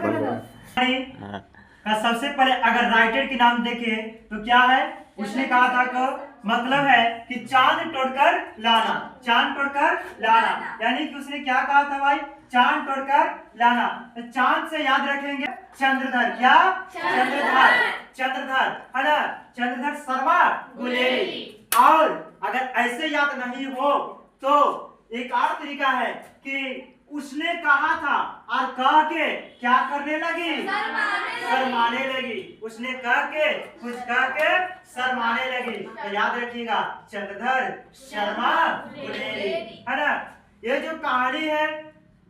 का सबसे पहले अगर राइटर के नाम देखे तो क्या है, उसने कहा था कि मतलब है कि चांद तोड़कर लाना, चांद तोड़कर लाना, यानी कि उसने क्या कहा था भाई, चांद तोड़कर लाना। तो चांद से याद रखेंगे चंद्रधर, क्या चंद्रधर, चंद्रधर है ना, चंद्रधर शर्मा गुलेरी। और अगर ऐसे याद नहीं हो तो एक और तरीका है कि उसने कहा था और कह के क्या करने लगी, शर्माने लगी, उसने कह के कुछ कह के शर्माने लगी। तो याद रखिएगा चंद्रधर शर्मा गुलेरी है ना। ये जो कहानी है,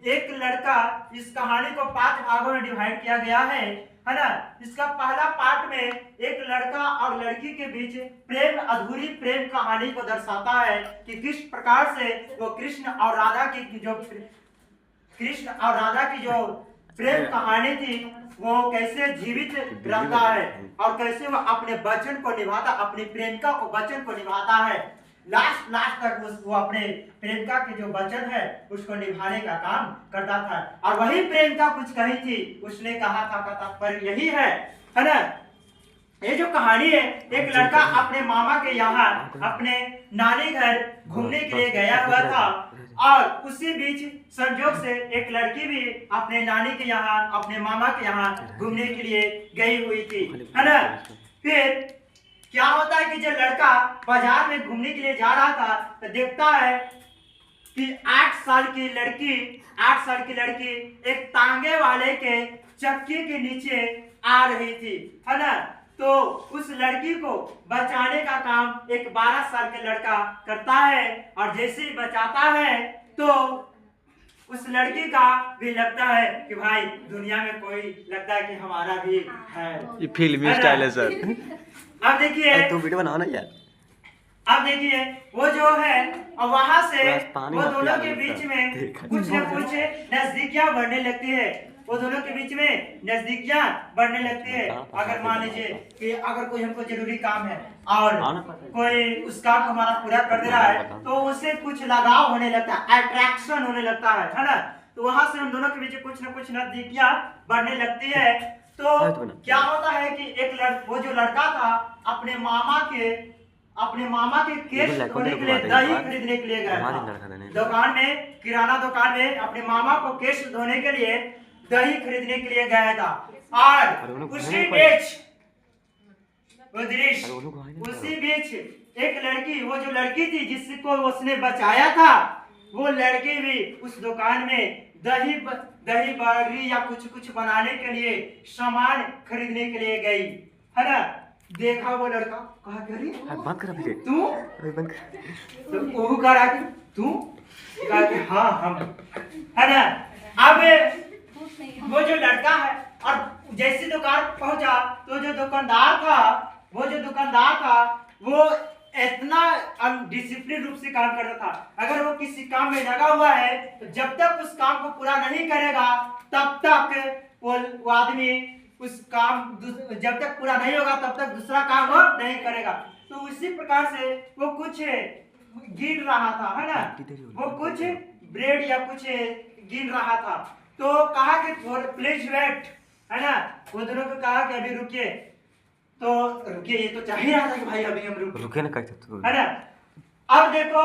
एक लड़का, इस कहानी को 5 भागों में डिवाइड किया गया है ना। इसका पहला पार्ट में एक लड़का और लड़की के बीच प्रेम, अधूरी प्रेम कहानी को दर्शाता है कि किस प्रकार से वो कृष्ण और राधा की जो प्रेम कहानी थी वो कैसे जीवित रहता है और कैसे वो अपने वचन को निभाता, अपनी प्रेमिका को वचन को निभाता है। लास्ट तक वो अपने प्रेमिका के जो वचन है उसको निभाने का काम करता था। और वही प्रेमिका कुछ कही थी, उसने कहा था का तात्पर्य यही है ना। ये जो कहानी है, एक लड़का अपने मामा के यहाँ अपने नानी घर घूमने के लिए गया हुआ था और उसी बीच संजोग से एक लड़की भी अपने नानी के यहाँ, अपने मामा के यहाँ घूमने के लिए गई हुई थी है ना। फिर क्या होता है कि जब लड़का बाजार में घूमने के लिए जा रहा था तो देखता है कि 8 साल की लड़की एक तांगे वाले के चक्की के नीचे आ रही थी है ना। तो उस लड़की को बचाने का काम एक 12 साल का लड़का करता है और जैसे ही बचाता है तो उस लड़की का भी लगता है कि भाई दुनिया में कोई लगता है कि हमारा भी है। ये फिल्मी स्टाइल है सर। अब देखिए, तो वीडियो बनाओ ना यार। अब देखिए वो जो है और वहां से वो दोनों के बीच में कुछ न कुछ नजदीकियां बढ़ने लगती है, वो दोनों के बीच में नजदीकियां बढ़ने लगती है। अगर मान लीजिए कि अगर कोई हमको जरूरी काम है और कोई उस काम को हमारा पूरा कर दे रहा है तो उससे कुछ लगाव होने लगता है, अट्रैक्शन होने लगता है ना। तो वहां से हम दोनों के बीच कुछ न कुछ नजदीकियां बढ़ने लगती है। तो क्या होता है कि वो जो लड़का था अपने मामा के केश धोने के लिए दही खरीदने के लिए गया था दुकान में, किराना दुकान में अपने मामा को केश धोने के लिए दही खरीदने के लिए गया था। और उसी बीच एक लड़की, वो जो लड़की थी जिसको उसने बचाया था, वो लड़की भी उस दुकान में दही बड़ी या कुछ बनाने के लिए सामान खरीदने के लिए गई है ना। देखा वो लड़का, कहा बंद कर अभी तू बंद कर, तो वो कहा कि तू, कहा कि हाँ हम है ना। अब वो जो लड़का है और जैसे दुकान पहुंचा तो जो दुकानदार था वो इतना डिसिप्लिन रूप से काम करता था। अगर वो किसी काम में लगा हुआ है तो जब तक उस काम को पूरा नहीं करेगा तब तक वो आदमी उस काम जब तक पूरा नहीं होगा तब तक दूसरा काम वो नहीं करेगा। तो उसी प्रकार से वो कुछ गिन रहा था है ना, वो कुछ ब्रेड या कुछ गिन रहा था। तो कहा कि प्लीज वेट है ना। वो दोनों को कहा कि अभी रुकिए, तो रुकिए, ये तो चाह ही रहा था कि भाई अभी हम रुके ना कैसे है ना। अब देखो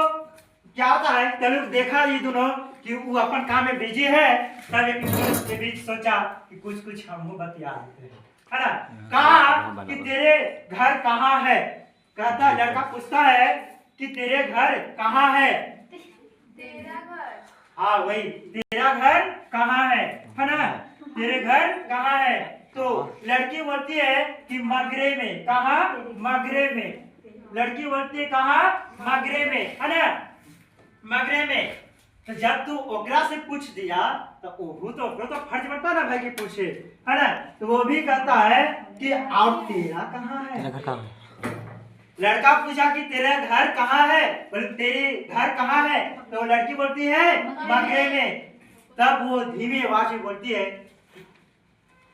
क्या होता है, तब देखा ये दोनों कि वो अपन काम में बिजी है, तब एक दूसरे के बीच सोचा कि कुछ हम बतिया लेते हैं है ना। कहा कि तेरे घर कहाँ है, कहता लड़का पूछता है कि तेरे घर कहाँ है, तेरा घर, हाँ वही, तेरा घर कहाँ है ना, तेरे घर कहाँ है। तो लड़की बोलती है कि मगरे में, कहाँ, मगरे में, लड़की बोलती है कहाँ, मगरे में है ना, मगरे में। तो जब तू ओकरा से पूछ दिया तो ओहू तो फर्ज बनता ना भाई कि पूछे है ना। तो वो भी कहता है कि और तेरा कहाँ है, लड़का पूछा कि तेरा घर कहाँ है, बोले तेरे घर कहाँ है। तो लड़की बोलती है मगरे में। तब वो धीमी आवाज में बोलती है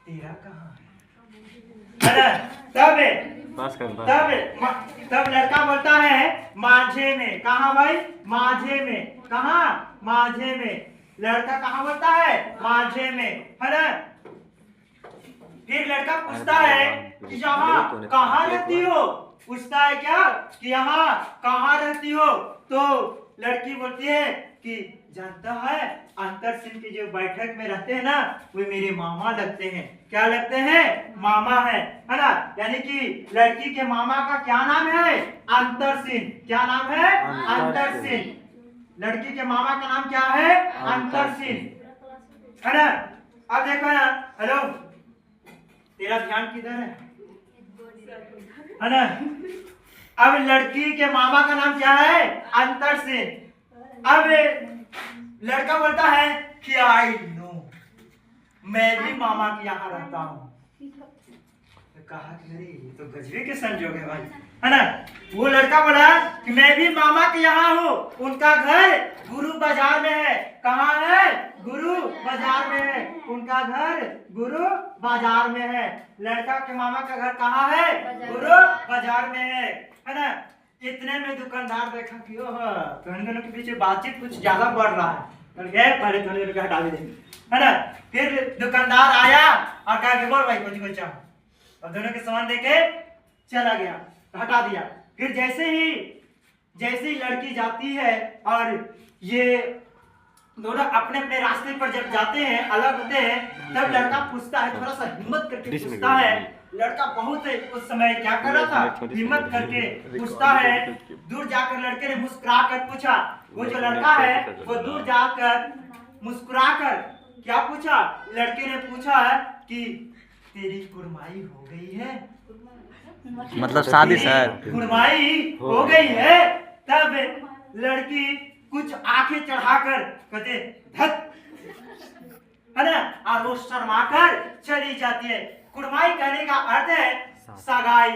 तेरा कहाँ है ना। तब लड़का बोलता है माझे में, कहाँ भाई, माझे में, कहाँ, माझे में, लड़का कहाँ बोलता है, माझे में है ना। लड़का पूछता है कि यहाँ कहाँ रहती हो, पूछता है क्या कि यहाँ कहाँ रहती हो, तो लड़की बोलती है कि जानता है अंतर सिंह की जो बैठक में रहते हैं ना वो मेरे मामा लगते हैं। क्या लगते हैं? मामा है ना। यानी कि लड़की के मामा का क्या नाम है? अंतर सिंह। क्या नाम है? अंतर सिंह। लड़की के मामा का नाम क्या है? अंतर सिंह, है ना। अब देखो ना, हेलो तेरा ध्यान किधर है ना। अब लड़की के मामा का नाम क्या है? अंतर सिंह। अब लड़का बोलता है कि आई नो, मैं भी मामा के यहाँ रहता हूँ। तो कहा कि अरे ये तो गजबे के संजोग है भाई, है ना। वो लड़का बोला कि मैं भी मामा के यहाँ हूँ, उनका घर गुरु बाजार में है। कहाँ है? गुरु बाजार में है, उनका घर गुरु बाजार में है। लड़का के मामा का घर कहाँ है? गुरु बाजार में है ना। इतने में दुकानदार देखा कि दोनों दोनों के पीछे बातचीत कुछ ज्यादा बढ़ रहा है, तो गए पहले दोनों को हटा भी देंगे, है ना। फिर दुकानदार आया और कहा कि बोल भाई कुछ चाहो, और दोनों के सामान देके चला गया, तो हटा दिया। फिर जैसे ही लड़की जाती है और ये दोनों अपने अपने रास्ते पर जब जाते हैं, अलग होते हैं, तब लड़का पूछता है, थोड़ा सा हिम्मत करके पूछता है। लड़का बहुत उस समय क्या कर रहा था? हिम्मत करके पूछता है। दूर जाकर लड़के ने मुस्कुरा कर पूछा, वो जो लड़का है वो दूर जाकर मुस्कुरा कर क्या पूछा? लड़के ने पूछा है कि तेरी कुड़माई हो गई है, मतलब शादी सर कुड़माई हो गई है। तब लड़की कुछ आंखें चढ़ाकर कहते धत, है ना, और वो शर्माकर चली जाती है। कुड़माई कहने का अर्थ है सगाई,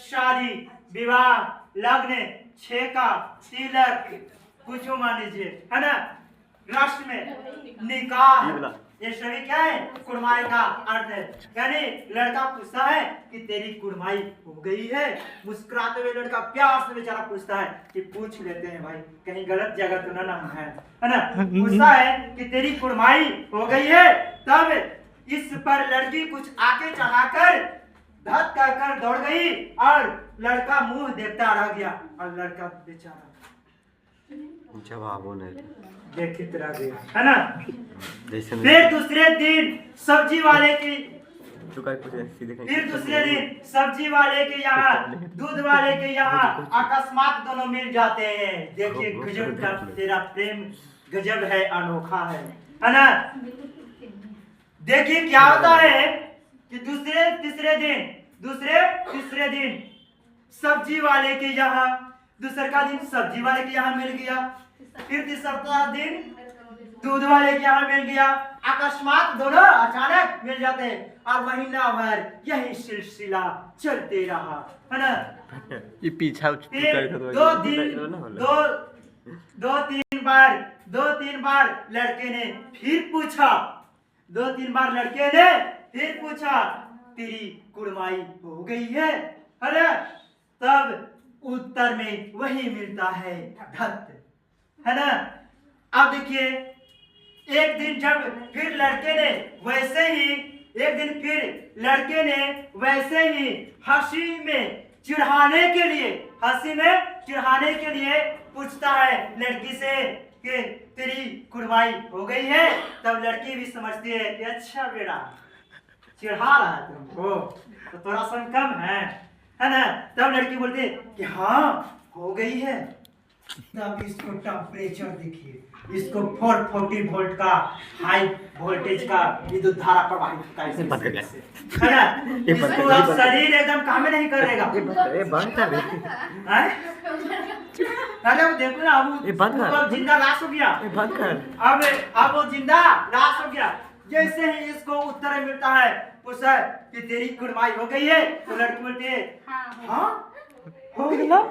शादी, विवाह, लग्न, छेका, तिलक, कुछ मान लीजिए, है ना। रस्म में निकाह, ये सभी क्या है? कुड़माई का अर्थ है। यानी लड़का पूछता है कि तेरी कुड़माई हो गई है। मुस्कुराते हुए लड़का प्यार से बेचारा पूछता है कि पूछ लेते हैं भाई, कहीं गलत जगह तो ना है ना। पूछता है कि तेरी कुड़माई हो गई है। तब इस पर लड़की कुछ आके चढ़ाकर धत कहकर दौड़ गई और लड़का मुंह देखता रह गया, और लड़का बेचारा जवाब नहीं देखते रह गया, है ना। जैसे फिर दूसरे दिन सब्जी वाले की सीधे फिर दूसरे दिन सब्जी वाले के यहाँ, दूध वाले के यहाँ अकस्मात दोनों मिल जाते हैं। देखिए गजब का तेरा प्रेम गजब है, अनोखा है ना। देखिए क्या होता है कि दूसरे तीसरे दिन सब्जी वाले के यहाँ, दूसरे का दिन सब्जी वाले के यहाँ मिल गया। फिर तीसरा दिन दूध वाले के यहाँ मिल गया। अकस्मात दोनों अचानक मिल जाते हैं और महीना भर यही सिलसिला चलते रहा, है ना। ये पीछा फिर दो तीन बार लड़के ने फिर पूछा तेरी कुड़माई हो गई है ना। तब उत्तर में वही मिलता है धत, है ना। अब देखिए एक दिन फिर लड़के ने वैसे ही हंसी में चिढ़ाने के लिए पूछता है लड़की से कि तेरी कुड़माई हो गई है। तब लड़की भी समझती है कि अच्छा बेटा चिढ़ा रहा है तुमको तो थोड़ा सा कम है ना। तब लड़की बोलती है कि हाँ हो गई है। तब इसको टेम्परेचर देखिए, इसको 440 वोल्ट का हाई वोल्टेज का विद्युत धारा प्रवाहित होता है ना। इसको अब शरीर एकदम काम नहीं करेगा। अरे वो देखो ना, अब जिंदा लाश हो गया। अब वो जिंदा लाश हो गया। जैसे ही इसको उत्तर मिलता है पूछा कि तेरी कुड़माई हो गई है, तो लड़की बोलती है हाँ हो गया।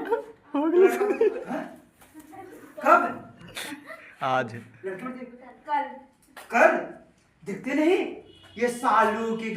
कब? आज कल कल? देखते नहीं ये सालू की